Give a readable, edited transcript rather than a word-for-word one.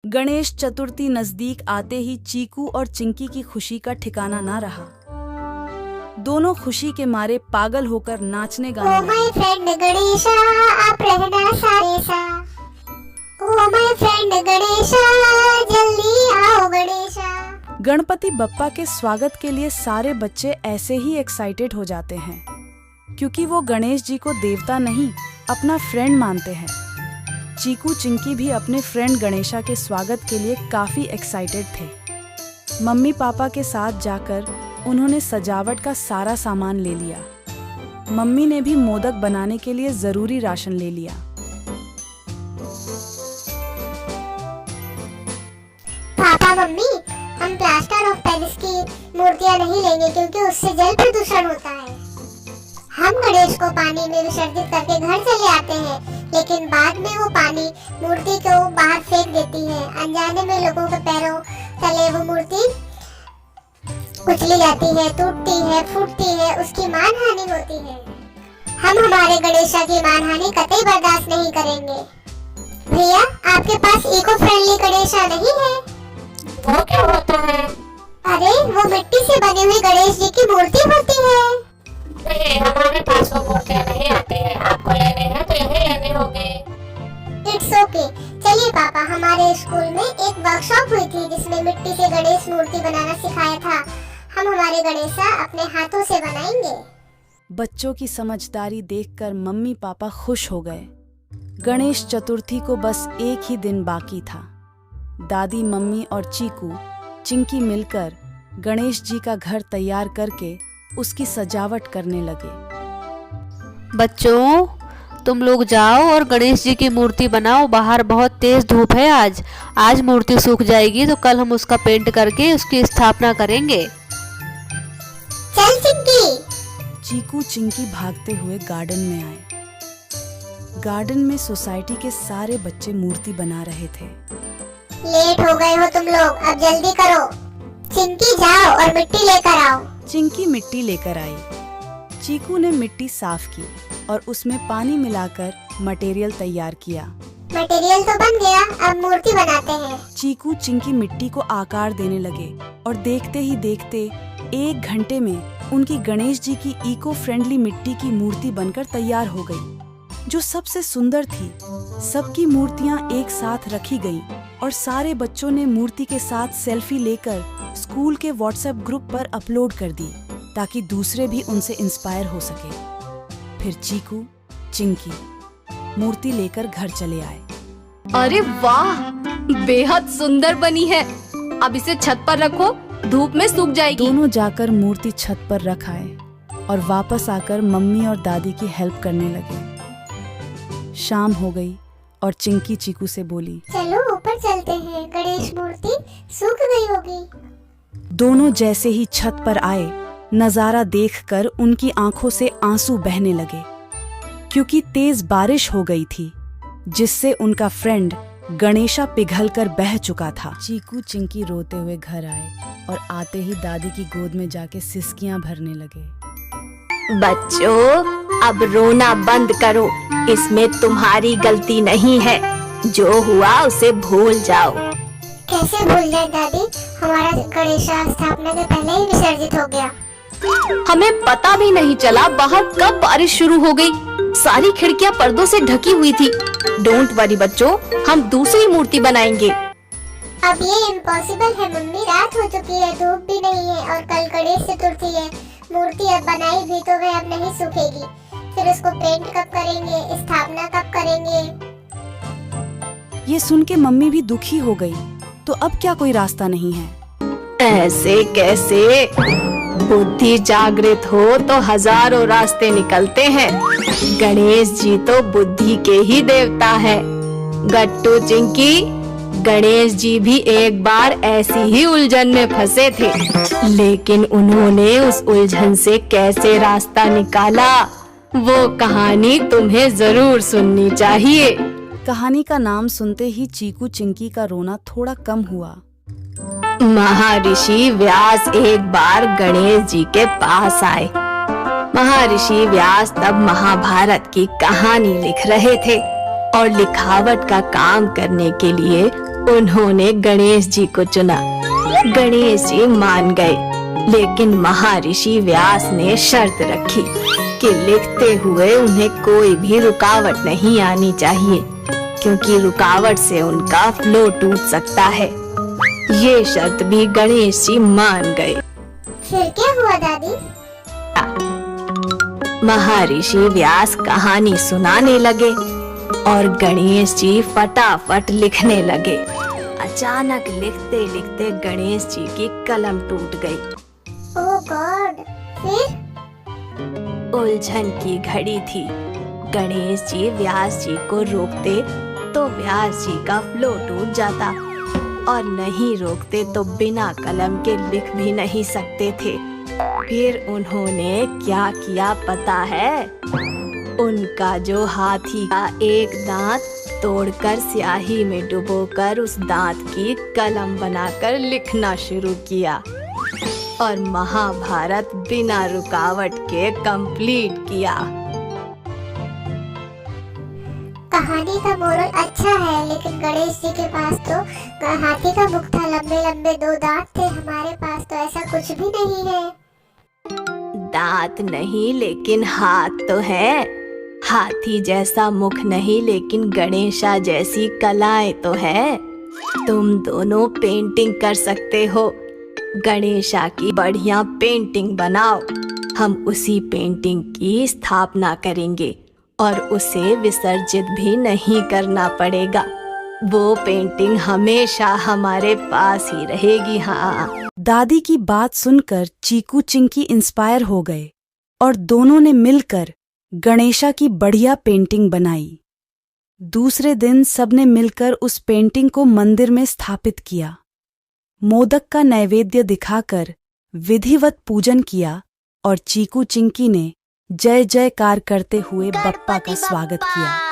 गणेश चतुर्थी नजदीक आते ही चीकू और चिंकी की खुशी का ठिकाना ना रहा। दोनों खुशी के मारे पागल होकर नाचने गाने लगे। माय फ्रेंड गणेशा, आप रहना सारे सा। ओ माय फ्रेंड गणेशा, जल्दी आओ गणेशा। गणपति बप्पा के स्वागत के लिए सारे बच्चे ऐसे ही एक्साइटेड हो जाते हैं, क्योंकि वो गणेश जी को देवता नहीं, अपना फ्रेंड मानते हैं। चीकू चिंकी भी अपने फ्रेंड गणेशा के स्वागत के लिए काफी एक्साइटेड थे। मम्मी पापा के साथ जाकर उन्होंने सजावट का सारा सामान ले लिया। मम्मी ने भी मोदक बनाने के लिए जरूरी राशन ले लिया। पापा मम्मी, हम प्लास्टर ऑफ पेरिस की मूर्तियाँ नहीं लेंगे क्योंकि उससे जल प्रदूषण होता है। हम गणेश को पानी में विसर्जित करके घर चले आते हैं, लेकिन बाद में वो पानी मूर्ति को बाहर फेंक देती है। अनजाने में लोगों के पैरों तले वो मूर्ति कुचली जाती है, टूटती है, फूटती है, उसकी मानहानि होती है। हम हमारे गणेशा की मानहानि कतई बर्दाश्त नहीं करेंगे। भैया, आपके पास इको फ्रेंडली गणेशा नहीं है? वो क्या होता है? अरे, वो मिट्टी से बनी हुई गणेश जी की मूर्ति होती है। नहीं, हमारे पास वो मूर्तियाँ नहीं आती हैं। आपको लेने हैं तो यही लेने होंगे। It's okay. चलिए पापा, हमारे स्कूल में एक वर्कशॉप हुई थी जिसमें मिट्टी से गणेश मूर्ति बनाना सिखाया था। हम हमारे गणेशा अपने हाथों से बनाएंगे। बच्चों की समझदारी देखकर मम्मी पापा खुश हो गए। गणेश चतुर्थी को बस एक ही दिन बाकी था। दादी, मम्मी और चीकू चिंकी मिलकर गणेश जी का घर तैयार करके उसकी सजावट करने लगे। बच्चों, तुम लोग जाओ और गणेश जी की मूर्ति बनाओ। बाहर बहुत तेज धूप है आज मूर्ति सूख जाएगी तो कल हम उसका पेंट करके उसकी स्थापना करेंगे। चल चिंकी। चीकू चिंकी भागते हुए गार्डन में आए। गार्डन में सोसाइटी के सारे बच्चे मूर्ति बना रहे थे। लेट हो गए हो तुम लोग, अब जल्दी करो। चिंकी जाओ और मिट्टी लेकर आओ। चिंकी मिट्टी लेकर आई। चीकू ने मिट्टी साफ की और उसमें पानी मिलाकर मटेरियल तैयार किया। मटेरियल तो बन गया, अब मूर्ति बनाते हैं। चीकू चिंकी मिट्टी को आकार देने लगे और देखते ही देखते 1 घंटे में उनकी गणेश जी की इको फ्रेंडली मिट्टी की मूर्ति बनकर तैयार हो गई, जो सबसे सुंदर थी। सबकी मूर्तियां एक साथ रखी गई और सारे बच्चों ने मूर्ति के साथ सेल्फी लेकर स्कूल के व्हाट्सएप ग्रुप पर अपलोड कर दी, ताकि दूसरे भी उनसे इंस्पायर हो सके। फिर चीकू चिंकी मूर्ति लेकर घर चले आए। अरे वाह, बेहद सुंदर बनी है। अब इसे छत पर रखो, धूप में सूख जाएगी। दोनों जाकर मूर्ति छत पर रख आए और वापस आकर मम्मी और दादी की हेल्प करने लगे। शाम हो गई और चिंकी चीकू से बोली, चलो ऊपर चलते हैं, गणेश मूर्ति सूख गई होगी। दोनों जैसे ही छत पर आए, नजारा देखकर उनकी आंखों से आंसू बहने लगे, क्योंकि तेज बारिश हो गई थी, जिससे उनका फ्रेंड गणेशा पिघलकर बह चुका था। चीकू चिंकी रोते हुए घर आए और आते ही दादी की गोद में जाके सिसकियां भरने लगे। बच्चों, अब रोना बंद करो। इसमें तुम्हारी गलती नहीं है। जो हुआ उसे भूल जाओ। कैसे भूल जाए दादी, हमारा गणेशा स्थापना के पहले ही विसर्जित हो गया। हमें पता भी नहीं चला बाहर कब बारिश शुरू हो गई। सारी खिड़कियां पर्दों से ढकी हुई थी। डोंट वरी बच्चों, हम दूसरी मूर्ति बनाएंगे। अब ये इम्पॉसिबल है मम्मी, रात हो चुकी है, धूप भी नहीं है और कल गणेश चतुर्थी है। मूर्ति अब बनाई भी तो वह अब नहीं सूखेगी। फिर उसको पेंट कब करेंगे, स्थापना कब करेंगे? ये सुन के मम्मी भी दुखी हो गई। तो अब क्या कोई रास्ता नहीं है? ऐसे कैसे? बुद्धि जागृत हो तो हजारों रास्ते निकलते हैं। गणेश जी तो बुद्धि के ही देवता है। गट्टू चिंकी, गणेश जी भी एक बार ऐसी ही उलझन में फंसे थे, लेकिन उन्होंने उस उलझन से कैसे रास्ता निकाला, वो कहानी तुम्हें जरूर सुननी चाहिए। कहानी का नाम सुनते ही चीकू चिंकी का रोना थोड़ा कम हुआ। महर्षि व्यास एक बार गणेश जी के पास आए। महर्षि व्यास तब महाभारत की कहानी लिख रहे थे और लिखावट का काम करने के लिए उन्होंने गणेश जी को चुना। गणेश जी मान गए, लेकिन महर्षि व्यास ने शर्त रखी कि लिखते हुए उन्हें कोई भी रुकावट नहीं आनी चाहिए, क्योंकि रुकावट से उनका फ्लो टूट सकता है। ये शर्त भी गणेश जी मान गए। फिर क्या हुआ दादी? महर्षि व्यास कहानी सुनाने लगे और गणेश जी फटाफट लिखने लगे। अचानक लिखते लिखते गणेश जी की कलम टूट गई। ओह गॉड! फिर? उलझन की घड़ी थी। गणेश जी व्यास जी को रोकते तो व्यास जी का फ्लो टूट जाता, और नहीं रोकते तो बिना कलम के लिख भी नहीं सकते थे। फिर उन्होंने क्या किया पता है? उनका जो हाथी का एक दांत तोड़कर स्याही में डुबोकर उस दांत की कलम बनाकर लिखना शुरू किया, और महाभारत बिना रुकावट के कंप्लीट किया। कहानी का मोरल अच्छा है, लेकिन गणेश जी के पास तो हाथी का मुख था, लंबे लंबे 2 दांत थे। हमारे पास तो ऐसा कुछ भी नहीं है। दांत नहीं, लेकिन हाथ तो है। हाथी जैसा मुख नहीं, लेकिन गणेशा जैसी कलाएं तो है। तुम दोनों पेंटिंग कर सकते हो। गणेशा की बढ़िया पेंटिंग बनाओ। हम उसी पेंटिंग की स्थापना करेंगे और उसे विसर्जित भी नहीं करना पड़ेगा। वो पेंटिंग हमेशा हमारे पास ही रहेगी। हाँ। दादी की बात सुनकर चीकू चिंकी इंस्पायर हो गए और दोनों ने मिलकर गणेशा की बढ़िया पेंटिंग बनाई। दूसरे दिन सबने मिलकर उस पेंटिंग को मंदिर में स्थापित किया। मोदक का नैवेद्य दिखाकर विधिवत पूजन किया और चीकू चिंकी ने जय जयकार करते हुए बप्पा का स्वागत किया।